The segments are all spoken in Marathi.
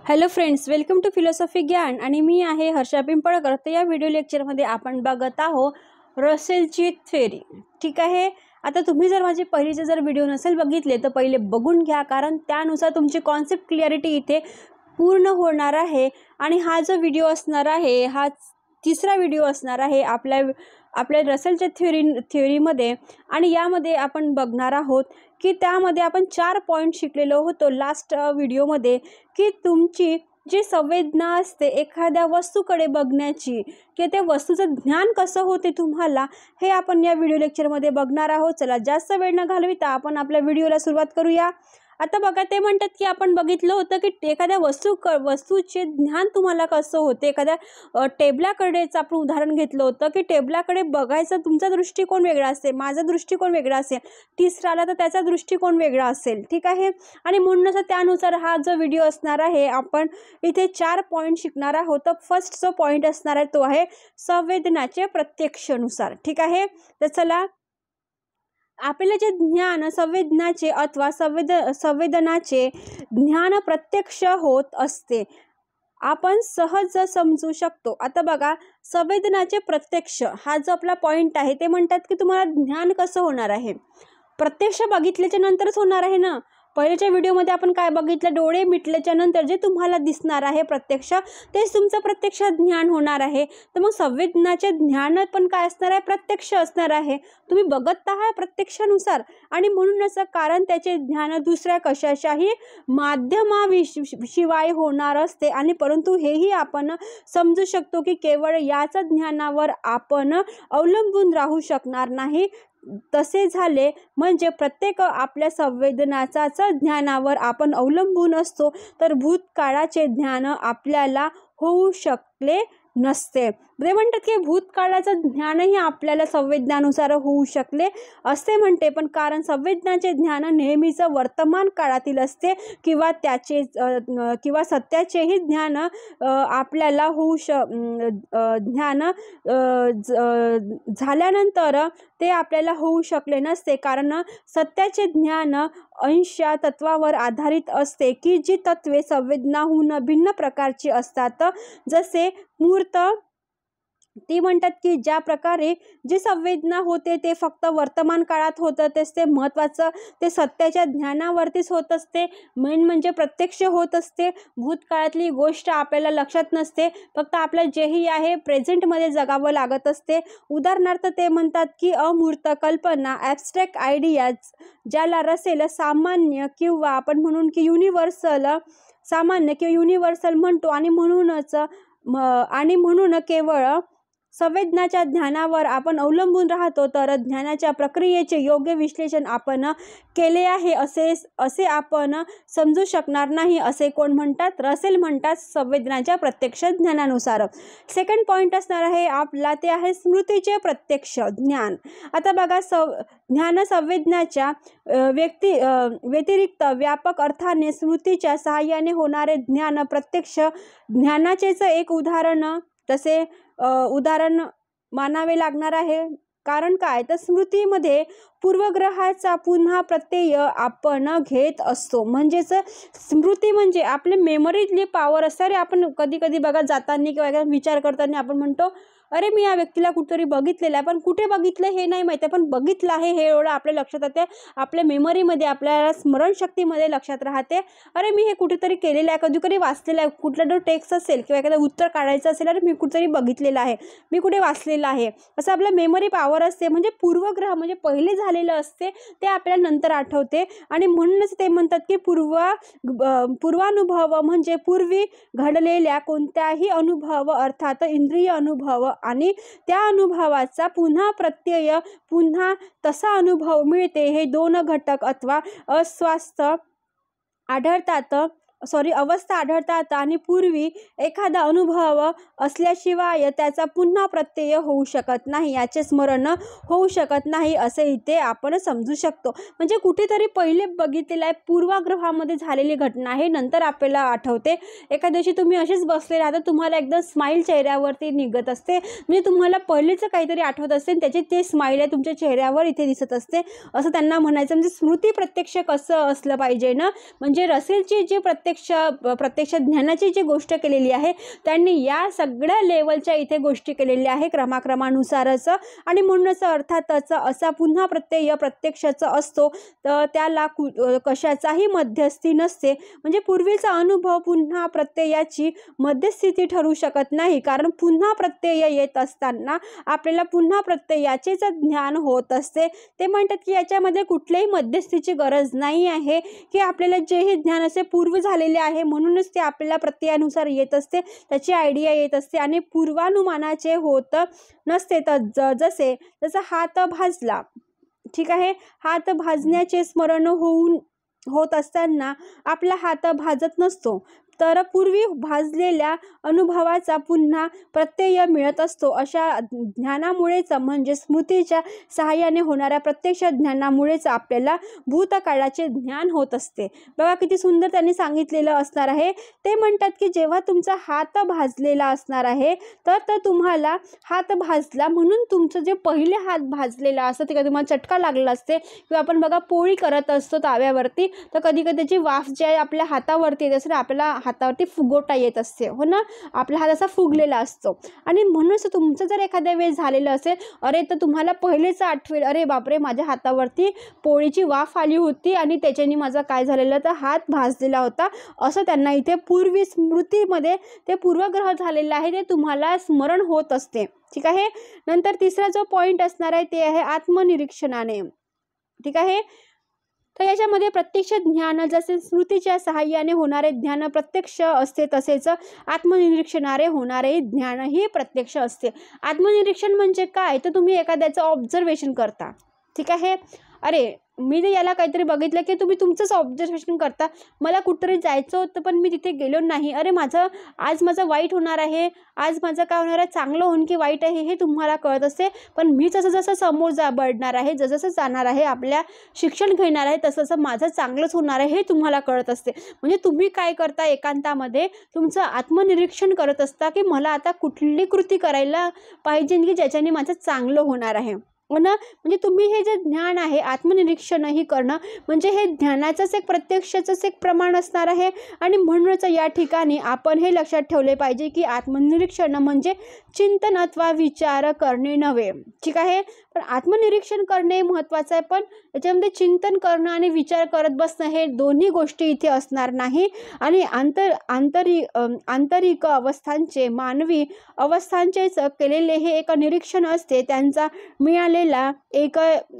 Hello friends, welcome to philosophy Gyan आणि मी आहे हर्षा पिंपळकर। तर या व्हिडिओ लेक्चरमध्ये आपण बघत आहोत रसेलची थेअरी। ठीक आहे, आता तुम्ही जर माझे पहिलेचे जर व्हिडिओ नसेल बघितले तर पहिले बघून घ्या, कारण त्यानुसार तुमची कॉन्सेप्ट क्लिअरिटी इथे पूर्ण होणार आहे। आणि हा जो व्हिडिओ असणार आहे हा तिसरा व्हिडिओ असणार आहे आपल्या रसेलच्या थेअरीमध्ये। आणि यामध्ये आपण बघणार आहोत की त्यामध्ये आपण 4 पॉईंट शिकलेलो होतो लास्ट व्हिडिओमध्ये, की तुमची जी संवेदना असते एखाद्या वस्तूकडे बघण्याची, की त्या वस्तूचं ज्ञान कसं होते तुम्हाला, हे आपण या व्हिडिओ लेक्चरमध्ये बघणार आहोत। चला जास्त वेळ न घालविता आपण आपल्या व्हिडिओला सुरुवात करूया। आता बघा, ते म्हणतात की आपण बघितलं होतं की एखाद्या वस्तूचे ज्ञान तुम्हाला कसं होते। एखाद्या टेबलाकडेच आपण उदाहरण घेतलं होतं की टेबलाकडे बघायचा तुमचा दृष्टिकोन वेगळा असेल, माझा दृष्टिकोन वेगळा असेल, तिसऱ्याला तर त्याचा दृष्टिकोन वेगळा असेल। ठीक आहे, आणि म्हणूनच त्यानुसार हा जो व्हिडिओ असणार आहे आपण इथे 4 पॉईंट शिकणार आहोत। तर फर्स्ट जो पॉईंट असणार आहे तो आहे संवेदनाचे प्रत्यक्षनुसार। ठीक आहे, तर चला, आपल्याला जे ज्ञान संवेदनाचे अथवा संवेदनाचे ज्ञान प्रत्यक्ष होत असते, आपण सहज समजू शकतो। आता बघा, संवेदनाचे प्रत्यक्ष हा जो आपला पॉईंट आहे, ते म्हणतात की तुम्हाला ज्ञान कसं होणार आहे, प्रत्यक्ष बघितल्याच्या नंतरच होणार आहे ना। पहिल्याच्या व्हिडिओमध्ये आपण काय बघितलं, डोळे मिटल्याच्या नंतर जे तुम्हाला दिसणार आहे प्रत्यक्ष, तेच तुमचं प्रत्यक्ष ज्ञान होणार आहे। तर मग संवेदनाचे ज्ञान पण काय असणार आहे, प्रत्यक्ष असणार आहे। तुम्ही बघत आहात प्रत्यक्षानुसार, आणि म्हणूनच कारण त्याचे ज्ञान दुसऱ्या कशाच्याही माध्यमाशिवाय होणार असते। आणि परंतु हेही आपण समजू शकतो की केवळ याच ज्ञानावर आपण अवलंबून राहू शकणार नाही। तसे झाले म्हणजे प्रत्येक आपल्या संवेदनाचाच ज्ञानावर आपण अवलंबून असतो, तर भूतकाळाचे ज्ञान आपल्याला होऊ शकले नसते। ते म्हणतात की भूतकाळाचं ज्ञानही आपल्याला संवेदनानुसार होऊ शकले असे म्हणते, पण कारण संवेदनाचे ज्ञान नेहमीच वर्तमान काळातील असते किंवा सत्याचेही ज्ञान आपल्याला ज्ञान झाल्यानंतर ते आपल्याला होऊ शकले नसते, कारण सत्याचे ज्ञान अंशा तत्वावर आधारित असते, की जी तत्वे संवेदनाहून भिन्न प्रकारची असतात। जसे मूर्त, ती म्हणतात की ज्या प्रकारे जी संवेदना होते ते फक्त वर्तमान काळात होतं, तेच ते महत्त्वाचं ते सत्याच्या ज्ञानावरतीच होत असते, मेन म्हणजे प्रत्यक्ष होत असते। भूतकाळातली गोष्ट आपल्याला लक्षात नसते, फक्त आपलं जेही आहे प्रेझेंटमध्ये जगावं लागत असते। उदाहरणार्थ ते म्हणतात की अमूर्त कल्पना, ॲब्स्ट्रॅक्ट आयडियाज, ज्याला रसेल सामान्य किंवा आपण म्हणून की सामान्य किंवा युनिव्हर्सल म्हणतो, आणि म्हणून केवळ संवेदनाच्या ज्ञानावर आपण अवलंबून राहतो, तर ज्ञानाच्या प्रक्रियेचे योग्य विश्लेषण आपण केले आहे असे आपण समजू शकणार नाही, असे कोण म्हणतात, रसेल म्हणतात संवेदनाच्या प्रत्यक्ष ज्ञानानुसार। सेकंड पॉईंट असणार आहे आपला, ते आहे स्मृतीचे प्रत्यक्ष ज्ञान। आता बघा, ज्ञान संवेदनाच्या व्यतिरिक्त व्यापक अर्थाने स्मृतीच्या सहाय्याने होणारे ज्ञान प्रत्यक्ष ज्ञानाचेच एक उदाहरण मानावे लागणार आहे। कारण काय, तर स्मृतीमध्ये पूर्वग्रहाचा पुन्हा प्रत्यय आपण घेत असतो। म्हणजेच स्मृती म्हणजे आपले मेमरीतली पॉवर असते। अरे आपण कधी कधी बघा जाताना किंवा विचार करताना आपण म्हणतो, अरे मी या व्यक्तीला कुठेतरी बघितलेलं आहे, पण कुठे बघितलं हे नाही माहिती, पण बघितलं आहे हे एवढं आपल्या लक्षात येते, आपल्या मेमरीमध्ये, आपल्या स्मरणशक्तीमध्ये लक्षात राहते। अरे मी हे कुठेतरी केलेलं आहे, कधी कधी वाचलेलं आहे, कुठला जो टेक्स्ट असेल किंवा एखादं उत्तर काढायचं असेल, अरे मी कुठेतरी बघितलेलं आहे, मी कुठे वाचलेलं आहे, असं आपल्या मेमरी पॉवर असते। म्हणजे पूर्वग्रह म्हणजे पहिले झालेलं असते ते आपल्याला नंतर आठवते, आणि म्हणूनच ते म्हणतात की पूर्वानुभव म्हणजे पूर्वी घडलेल्या कोणत्याही अनुभव, अर्थात इंद्रिय अनुभव, आणि त्या अनुभवाचा पुन्हा प्रत्यय, पुन्हा तसा अनुभव मिळते, हे 2 घटक अथवा अवस्था आढळतात। आणि पूर्वी एखादा अनुभव असल्याशिवाय त्याचा पुन्हा प्रत्यय होऊ शकत नाही, याचे स्मरण होऊ शकत नाही, असे इथे आपण समजू शकतो। म्हणजे कुठेतरी पहिले बघितलेलं आहे, पूर्वग्रहामध्ये झालेली घटना आहे, नंतर आपल्याला आठवते। एखाद्या दिवशी तुम्ही असेच बसले राहता, तुम्हाला एकदम स्माईल चेहऱ्यावरती निघत असते, म्हणजे तुम्हाला पहिलेचं काहीतरी आठवत असते, त्याची ते स्माईल आहे तुमच्या चेहऱ्यावर इथे दिसत असते, असं त्यांना म्हणायचं। म्हणजे स्मृती प्रत्यक्ष कसं असलं पाहिजे ना, म्हणजे रसेलची जे प्रत्यक्ष ज्ञानाची जी गोष्ट केलेली आहे त्यांनी या सगळ्या लेवलच्या इथे गोष्टी केलेल्या आहे क्रमाक्रमानुसारच। आणि म्हणूनच अर्थातच असा पुन्हा प्रत्यय प्रत्यक्षाचा असतो, तर त्याला कशाचाही मध्यस्थी नसते। म्हणजे पूर्वीचा अनुभव पुन्हा प्रत्ययाची मध्यस्थिती ठरू शकत नाही, कारण पुन्हा प्रत्यय येत असताना आपल्याला पुन्हा प्रत्ययाचेच ज्ञान होत असते। ते म्हणतात की याच्यामध्ये कुठल्याही मध्यस्थीची गरज नाही आहे, की आपल्याला जे हे ज्ञान असे पूर्व झालेले आहे म्हणूनच ते आपल्याला प्रत्ययानुसार येत असते, त्याची आयडिया येत असते आणि पूर्वानुमानाचे होत नसते। तर जसं हात भाजला, ठीक आहे, हात भाजण्याचे स्मरण होत असताना आपला हात भाजत नसतो, तर पूर्वी भाजलेल्या अनुभवाचा पुन्हा प्रत्यय मिळत असतो। अशा ज्ञानामुळेच म्हणजे स्मृतीच्या सहाय्याने होणाऱ्या प्रत्यक्ष ज्ञानामुळेच आपल्याला भूतकाळाचे ज्ञान होत असते। बघा किती सुंदर त्यांनी सांगितलेलं असणार आहे। ते म्हणतात की जेव्हा तुमचा हात भाजलेला असणार आहे तर तुम्हाला हात भाजला म्हणून तुमचं जे पहिले हात भाजलेला असतं ते तुम्हाला चटका लागला असते, किंवा आपण बघा पोळी करत असतो ताव्यावरती, तर कधी कधी त्याची वाफ जी आहे आपल्या हातावरती येत असते, आपल्याला हातावरती फुगवटा येत असते, हो ना, आपला हात असा फुगलेला असतो। आणि म्हणूनच तुमचं जर एखाद्या वेळेस झालेलं असेल अरे, तर तुम्हाला पहिलेच आठवेल, अरे बापरे माझ्या हातावरती पोळीची वाफ आली होती आणि त्याच्याने माझा काय झालेलं तर हात भाजलेला होता, असं त्यांना इथे पूर्वी स्मृतीमध्ये ते पूर्वग्रह झालेलं आहे ते तुम्हाला स्मरण होत असते, ठीक आहे। नंतर तिसरा जो पॉईंट असणार आहे ते आहे आत्मनिरीक्षणाने, ठीक आहे। तर याच्यामध्ये प्रत्यक्ष ज्ञान जसे स्मृतीच्या सहाय्याने होणारे ज्ञान प्रत्यक्ष असते, तसेच आत्मनिरीक्षणाने होणारे ज्ञानही प्रत्यक्ष असते। आत्मनिरीक्षण म्हणजे काय, तर तुम्ही एखाद्याचं ऑब्झर्वेशन करता, ठीक आहे। अरे मी तर याला काहीतरी बघितलं की तुम्ही तुमचंच ऑब्झर्वेशन करता, मला कुठेतरी जायचं होतं पण मी तिथे गेलो नाही, अरे आज माझं वाईट होणार आहे, आज माझं काय होणार आहे, चांगलं होऊन की वाईट आहे हे तुम्हाला कळत असते। पण मी जसं समोर बढणार आहे, जसं जाणार आहे, आपल्या शिक्षण घेणार आहे, तसं माझं चांगलंच होणार आहे हे तुम्हाला कळत असते। म्हणजे तुम्ही काय करता, एकांतामध्ये तुमचं आत्मनिरीक्षण करत असता की मला आता कुठली कृती करायला पाहिजे की ज्याच्याने माझं चांगलं होणार आहे, हो ना। म्हणजे तुम्ही हे जे ज्ञान आहे आत्मनिरीक्षणही करणं म्हणजे हे ज्ञानाचंच एक प्रत्यक्षाचंच एक प्रमाण असणार आहे। आणि म्हणूनच या ठिकाणी आपण हे लक्षात ठेवले पाहिजे की आत्मनिरीक्षण म्हणजे चिंतन अथवा विचार करणे नव्हे, ठीक आहे। पण आत्मनिरीक्षण करणे महत्त्वाचं आहे, पण याच्यामध्ये चिंतन करणं आणि विचार करत बसणं हे दोन्ही गोष्टी इथे असणार नाही। आणि आंतरिक अवस्थांचे मानवी अवस्थांचेच केलेले हे एक निरीक्षण असते, त्यांचा मिळालेला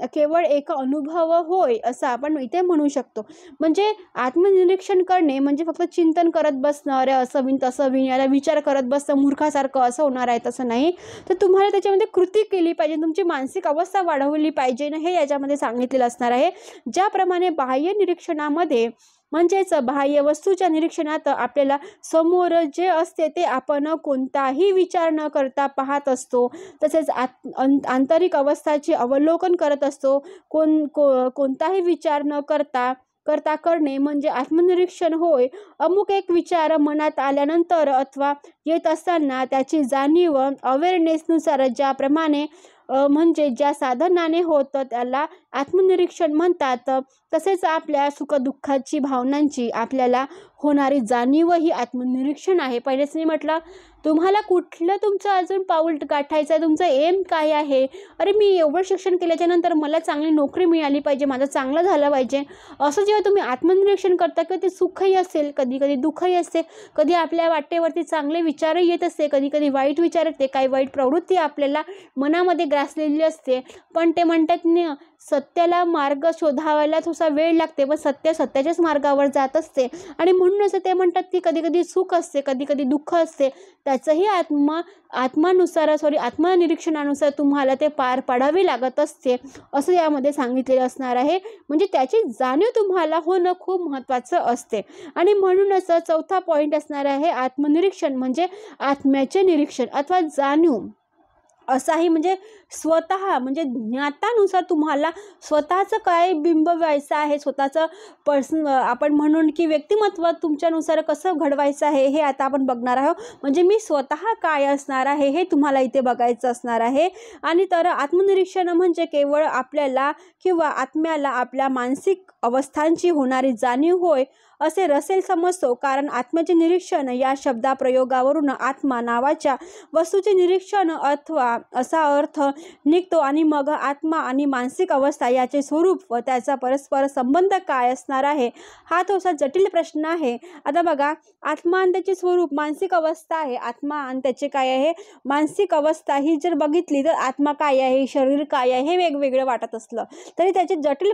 केवळ एक अनुभव होय असं आपण इथे म्हणू शकतो। म्हणजे आत्मनिरीक्षण करणे म्हणजे फक्त चिंतन करत बसणं, अरे असं होईन तसं होईन, याला विचार करत बसणं मूर्खासारखं असं होणार आहे तसं नाही, तर तुम्हाला त्याच्यामध्ये कृती केली पाहिजे, तुमची मानसिक अवस्था वाढवली पाहिजे ना, हे याच्यामध्ये सांगितलेलं असणार आहे। ज्याप्रमाणे बाह्य निरीक्षणामध्ये म्हणजेच बाह्य वस्तूच्या निरीक्षणात आपल्याला समोर जे असते ते आपण कोणताही विचार न करता पाहत असतो, तसेच आंतरिक अवस्थाचे अवलोकन करत असतो, कोणताही विचार न करता करणे म्हणजे आत्मनिरीक्षण होय। अमुक एक विचार मनात आल्यानंतर अथवा येत असताना त्याची जाणीव अवेअरनेसनुसार ज्याप्रमाणे म्हणजे ज्या साधनाने होतं त्याला आत्मनिरीक्षण म्हणतात। तसेच आपल्या सुखदुःखाची भावनांची आपल्याला होणारी जाणीव ही आत्मनिरीक्षण आहे। पहिलेच मी म्हटलं तुम्हाला कुठलं तुमचं अजून पाऊल गाठायचं आहे, तुमचं एम काय आहे, अरे मी एवढं शिक्षण केल्याच्या नंतर मला चांगली नोकरी मिळाली पाहिजे, माझं चांगलं झालं पाहिजे, असं जेव्हा तुम्ही आत्मनिरीक्षण करता किंवा ते सुखही असेल, कधी कधी दुःखही असते, कधी आपल्या वाटेवरती चांगले विचारही येत असते, कधी कधी वाईट विचार येते, काही वाईट प्रवृत्ती आपल्याला मनामध्ये ग्रासलेली असते, पण ते म्हणतात ना सत्याला मार्ग शोधावायला थोडासा वेळ लागते, पण सत्याच्याच मार्गावर जात असते। आणि म्हणूनच ते म्हणतात की कधी कधी सुख असते, कधी कधी दुःख असते, त्याचंही आत्मनिरीक्षणानुसार तुम्हाला ते पार पाडावे लागत असते, असं यामध्ये सांगितलेलं असणार आहे। म्हणजे त्याची जाणीव तुम्हाला होणं खूप महत्त्वाचं असते। आणि म्हणूनच चौथा पॉईंट असणार आहे आत्मनिरीक्षण म्हणजे आत्म्याचे निरीक्षण अथवा जाणीव असाही, म्हणजे स्वतः म्हणजे ज्ञातानुसार तुम्हाला स्वतःचं काय बिंब व्हायचं आहे, स्वतःचं आपण म्हणून की व्यक्तिमत्व तुमच्यानुसार कसं घडवायचं आहे हे आता आपण बघणार आहोत। म्हणजे मी स्वतः काय असणार आहे हे तुम्हाला इथे बघायचं असणार आहे। आणि तर आत्मनिरीक्षण म्हणजे केवळ आपल्याला किंवा आत्म्याला आपल्या मानसिक अवस्थांची होणारी जाणीव होय, असे रसेल समजतो, कारण आत्म्याचे निरीक्षण या शब्दाप्रयोगावरून आत्मा नावाच्या वस्तूचे निरीक्षण अथवा असा अर्थ निघतो आणि मग आत्मा आणि मानसिक अवस्था याचे स्वरूप व त्याचा परस्पर संबंध काय असणार आहे, हा थोडासा जटिल प्रश्न आहे. आता बघा, आत्मा आणि त्याचे स्वरूप मानसिक अवस्था आहे. आत्मा आणि त्याचे काय आहे, मानसिक अवस्था ही जर बघितली तर आत्मा काय आहे, शरीर काय आहे, हे वेगवेगळं वाटत असलं तरी त्याचे जटिल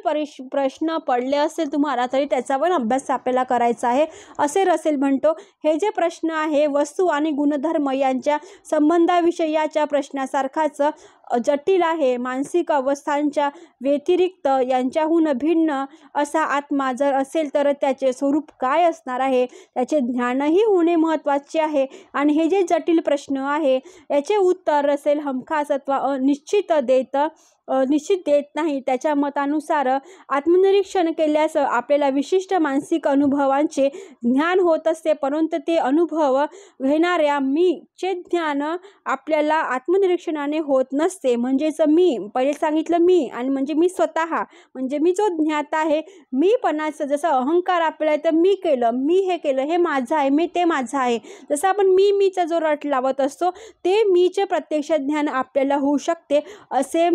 प्रश्न पडले असेल तुम्हाला तरी त्याचा पण अभ्यास आपल्याला करायचा आहे, असे रसेल म्हणतो. हे जे प्रश्न आहे वस्तू आणि गुणधर्म यांच्या संबंधाविषयीच्या प्रश्नासारखाच जटिल आहे. मानसिक अवस्थांच्या व्यतिरिक्त यांच्याहून भिन्न असा आत्मा जर असेल तर त्याचे स्वरूप काय असणार आहे, त्याचे ज्ञानही होणे महत्त्वाचे आहे. आणि हे जे जटिल प्रश्न आहे याचे उत्तर रसेल हमखास अथवा निश्चित देत नाही. त्याच्या मतानुसार आत्मनिरीक्षण केल्यास आपल्याला विशिष्ट मानसिक अनुभवांचे ज्ञान होत असते, परंतु ते अनुभव घेणाऱ्या मीचे ज्ञान आपल्याला आत्मनिरीक्षणाने होत नसते. म्हणजेच मी पहिले सांगितलं, मी आणि म्हणजे मी स्वतः, म्हणजे मी जो ज्ञाता आहे, मीपणाचं जसं अहंकार आपल्याला तर मी केलं, मी हे केलं, हे माझं आहे, मी ते माझं आहे, जसं आपण मीचा जो रट लावत असतो ते मीचे प्रत्यक्ष ज्ञान आपल्याला होऊ शकते असे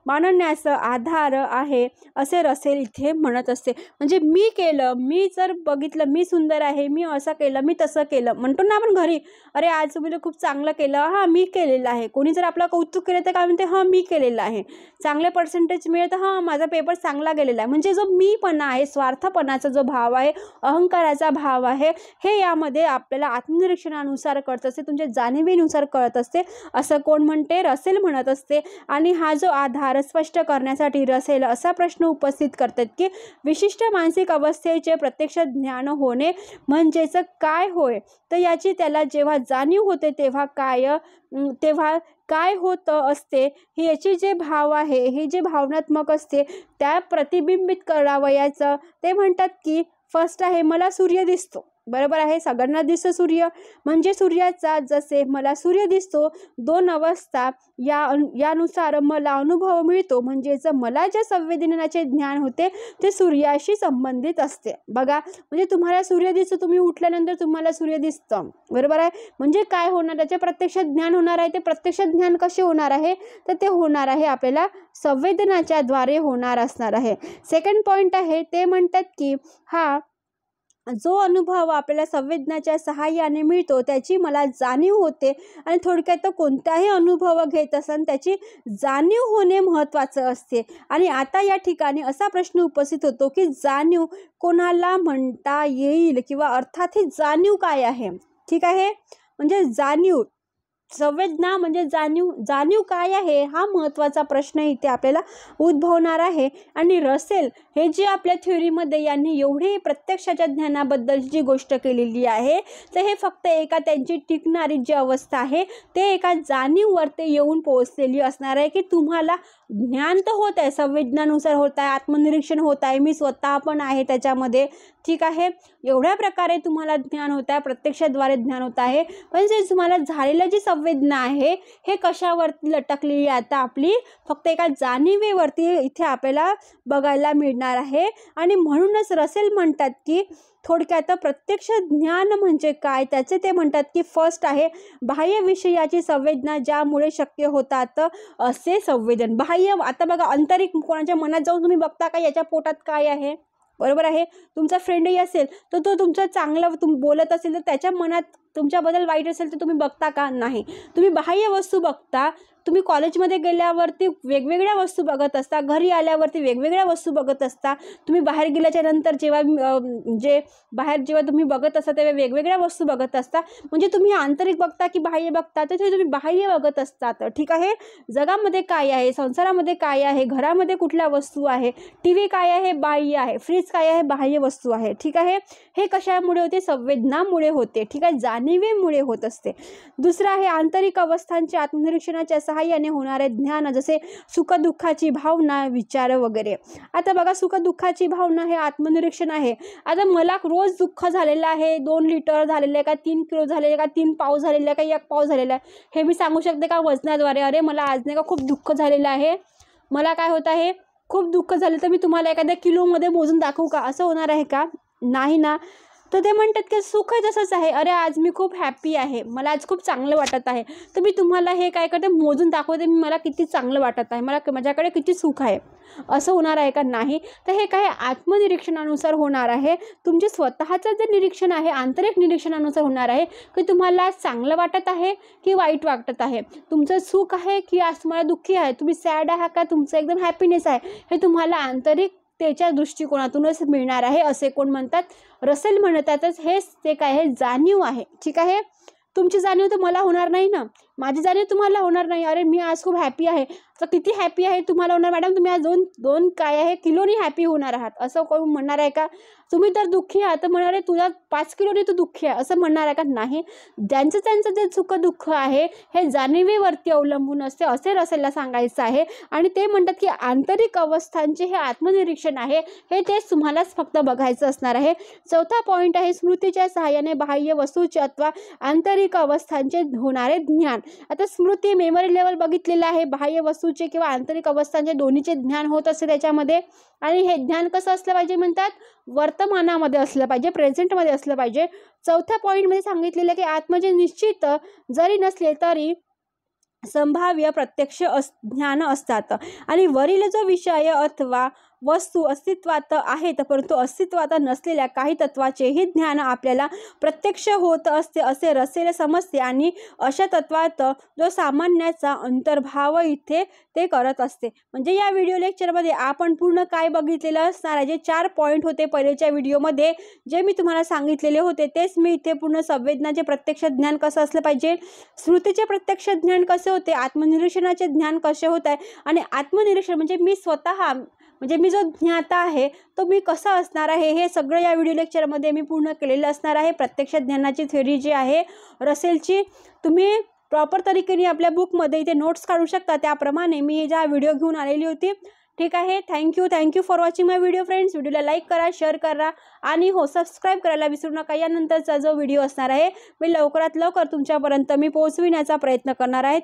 मानण्यास आधार आहे, असे रसेल इथे म्हणत असते. म्हणजे मी केलं, मी जर बघितलं, मी सुंदर आहे, मी असं केलं, मी तसं केलं, म्हणतो ना आपण घरी, अरे आज तुम्ही खूप चांगलं केलं, हां मी केलेलं आहे. कोणी जर आपलं कौतुक केलं तर काय म्हणते, हां मी केलेलं आहे. चांगले पर्सेंटेज मिळेल तर हां माझा पेपर चांगला गेलेला आहे. म्हणजे जो मीपणा आहे, स्वार्थपणाचा जो भाव आहे, अहंकाराचा भाव आहे, हे यामध्ये आपल्याला आत्मनिरीक्षणानुसार कळत असते, तुमच्या जाणीवेनुसार कळत असते, असं कोण म्हणते, रसेल म्हणत असते. आणि हा जो आधार स्पष्ट करण्यासाठी रसेल असा प्रश्न उपस्थित करतात की विशिष्ट मानसिक अवस्थेचे प्रत्यक्ष ज्ञान होणे म्हणजेच काय होय, तर याची त्याला जेव्हा जाणीव होते तेव्हा काय होत असते, ही याची जे भाव आहे, हे जे भावनात्मक असते त्या प्रतिबिंबित करावयाचं. ते म्हणतात की फर्स्ट आहे, मला सूर्य दिसतो, बरोबर आहे, सगळ्यांना दिसतो सूर्य, म्हणजे सूर्याचा जसे मला सूर्य दिसतो 2 अवस्था यानुसार मला अनुभव मिळतो, म्हणजेच मला जे संवेदनाचे ज्ञान होते ते सूर्याशी संबंधित असते. बघा, म्हणजे तुम्हाला सूर्य दिसतो, तुम्ही उठल्यानंतर तुम्हाला सूर्य दिसतं, बरोबर आहे, म्हणजे काय होणार, त्याचे प्रत्यक्ष ज्ञान होणार आहे. ते प्रत्यक्ष ज्ञान कसे होणार आहे, तर ते होणार आहे आपल्याला संवेदनाच्या द्वारे होणार असणार आहे. सेकंड पॉईंट आहे, ते म्हणतात की हा जो अनुभव आपल्याला संवेदनाच्या सहाय्याने मिळतो त्याची मला जाणीव होते. आणि थोडक्यात कोणताही अनुभव घेत असताना त्याची जाणीव होणे महत्त्वाचं असते. आणि आता या ठिकाणी असा प्रश्न उपस्थित होतो की जाणीव कोणाला म्हणता येईल, किंवा अर्थात ही जाणीव काय आहे. ठीक आहे, म्हणजे जाणीव, संवेदना म्हणजे जाणीव काय आहे, हा महत्त्वाचा प्रश्न इथे आपल्याला उद्भवणार आहे. आणि रसेल हे जे आपल्या थ्योरीमध्ये यांनी एवढी प्रत्यक्षाच्या ज्ञानाबद्दल जी गोष्ट केलेली आहे, तर हे फक्त एका त्यांची टिकणारी जी अवस्था आहे ते एका जाणीववरती येऊन पोहोचलेली असणार आहे की तुम्हाला ज्ञान तर होत आहे, संवेदनानुसार होत आहे, आत्मनिरीक्षण होत आहे, मी स्वतः पण आहे त्याच्यामध्ये. ठीक आहे, एवढ्या प्रकारे तुम्हाला ज्ञान होत आहे, प्रत्यक्षाद्वारे ज्ञान होत आहे. पण जे तुम्हाला झालेलं जी संवेदना आहे हे कशावरती लटकलेली आहे, आता आपली फक्त एका जाणीवेवरती इथे आपल्याला बघायला मिळणार आहे. आणि म्हणूनच रसेल म्हणतात की थोडक्यात प्रत्यक्ष ज्ञान म्हणजे काय, त्याचे ते म्हणतात की फर्स्ट आहे बाह्य विषयाची संवेदना ज्यामुळे शक्य होतात असे संवेदन. बाह्य, आता बघा आंतरिक कोणाच्या मनात जाऊन तुम्ही बघता का याच्या पोटात काय आहे, बरोबर आहे. तुमचा फ्रेंडही असेल तर तो तुमचं चांगलं बोलत असेल तर त्याच्या मनात तुमच्याबद्दल वाईट असेल तर तुम्ही बघता का, नाही. तुम्ही बाह्य वस्तू बघता. तुम्ही कॉलेजमध्ये गेल्यावरती वेगवेगळ्या वस्तू बघत असता, घरी आल्यावरती वेगवेगळ्या वस्तू बघत असता, तुम्ही बाहेर गेल्याच्या नंतर जेव्हा तुम्ही बघत असता तेव्हा वेगवेगळ्या वस्तू बघत असता. म्हणजे तुम्ही आंतरिक बघता की बाह्य बघता, तर तुम्ही बाह्य बघत असतात. ठीक आहे, जगामध्ये काय आहे, संसारामध्ये काय आहे, घरामध्ये कुठल्या वस्तू आहे, TV काय आहे, बाह्य आहे, फ्रीज काय आहे, बाह्य वस्तू आहे. ठीक आहे, हे कशामुळे होते, संवेदनामुळे होते. ठीक आहे, जाणीवेमुळे होत असते. दुसरं आहे आंतरिक अवस्थांच्या आत्मनिरीक्षणाच्या सहाय्याने होणारे ज्ञान, जसे सुखदुःखाची भावना, विचार वगैरे. आता बघा, सुखदुःखाची भावना हे आत्मनिरीक्षण आहे. आता मला रोज दुःख झालेलं आहे, 2 लिटर झालेलं आहे का, 3 किलो झालेलं आहे का, 3 पाव झालेलं आहे का, 1 पाव झालेला आहे, हे मी सांगू शकते का वजनाद्वारे. अरे मला आज नाही का खूप दुःख झालेलं आहे, मला काय होत आहे, खूप दुःख झालं तर मी तुम्हाला एखाद्या किलोमध्ये मोजून दाखवू का? असं होणार आहे का? नाही ना. तर ते म्हणतात की सुख तसंच आहे. अरे आज मी खूप हॅपी आहे, मला आज खूप चांगलं वाटत आहे, तर मी तुम्हाला हे काय करते, मोजून दाखवते मी मला किती चांगलं वाटत आहे, माझ्याकडे किती सुख आहे. असं होणार आहे का? नाही. तर हे काय आत्मनिरीक्षणानुसार होणार आहे. तुमचे स्वतःचं जे निरीक्षण आहे, आंतरिक निरीक्षणानुसार होणार आहे की तुम्हाला आज चांगलं वाटत आहे की वाईट वाटत आहे, तुमचं सुख आहे की आज तुम्हाला दुःखी आहे, तुम्ही सॅड आहात का तुमचं एकदम हॅपीनेस आहे, हे तुम्हाला आंतरिक त्याच्या दृष्टिकोनातूनच मिळणार आहे, असे कोण म्हणतात? रसेल म्हणतातच. हेच ते काय आहे, जाणीव आहे. ठीक आहे. तुमची जाणीव तर मला होणार नाही ना, माझी जाणीव तुम्हाला होणार नाही. अरे मी आज खूप हॅपी आहे, तर किती हॅपी आहे तुम्हाला होणार? मॅडम तुम्ही आज दोन काय आहे किलोनी हॅपी होणार आहात, असं कोण म्हणणार आहे का? तुम्ही तर दुःखी आहात तर म्हणणार आहे तुला 5 किलोनी तू दुःखी आहे, असं म्हणणार आहे का? नाही. त्यांचं जे सुख दुःख आहे हे जाणीवेवरती अवलंबून असते, असे रसेलला सांगायचं आहे. आणि ते म्हणतात की आंतरिक अवस्थांचे हे आत्मनिरीक्षण आहे, हे तेच तुम्हालाच फक्त बघायचं असणार आहे. चौथा पॉईंट आहे स्मृतीच्या सहाय्याने बाह्य वस्तूचे अथवा आंतरिक अवस्थांचे होणारे ज्ञान. आता स्मृती मेमरी लेवल बघितलेलं आहे, बाह्य वस्तूचे किंवा आंतरिक अवस्थांचे दोन्हीचे ज्ञान होत असते त्याच्यामध्ये. आणि हे ज्ञान कसं असलं पाहिजे म्हणतात? वर्तमानामध्ये असलं पाहिजे, प्रेझेंटमध्ये असलं पाहिजे. चौथ्या पॉईंटमध्ये सांगितलेलं की आत्मचे निश्चित जरी नसले तरी संभाव्य प्रत्यक्ष ज्ञान असतात. आणि वरील जो विषय अथवा वस्तू अस्तित्वात आहेत परंतु अस्तित्वात नसलेल्या काही तत्वाचेही ज्ञान आपल्याला प्रत्यक्ष होत असते, असे रसेल समजते. आणि अशा तत्वात जो सामान्याचा अंतर्भाव इथे ते करत असते. म्हणजे या व्हिडिओ लेक्चरमध्ये आपण पूर्ण काय बघितलेलं असणार आहे, जे 4 पॉईंट होते पहिलेच्या व्हिडिओमध्ये जे मी तुम्हाला सांगितलेले होते, तेच मी इथे पूर्ण संवेदनाचे प्रत्यक्ष ज्ञान कसं असलं पाहिजे, स्मृतीचे प्रत्यक्ष ज्ञान कसे होते, आत्मनिरीक्षणाचे ज्ञान कसे होत आहे, आणि आत्मनिरीक्षण म्हणजे मी स्वतः म्हणजे मी जो ज्ञाता आहे तो मी कसा असणार आहे, हे सगळं या व्हिडिओ लेक्चरमध्ये मी पूर्ण केलेलं असणार आहे. प्रत्यक्ष ज्ञानाची थेअरी जी आहे रसेलची, तुम्ही प्रॉपर तरीकेने आपल्या बुकमध्ये इथे नोट्स काढू शकता, त्याप्रमाणे मी ज्या व्हिडिओ घेऊन आलेली होती. ठीक आहे. Thank you for watching my video friends. व्हिडिओला लाईक करा, शेअर करा आणि हो सबस्क्राईब करायला विसरू नका. यानंतरचा जो व्हिडिओ असणार आहे मी लवकरात लवकर तुमच्यापर्यंत मी पोहोचविण्याचा प्रयत्न करणार आहे.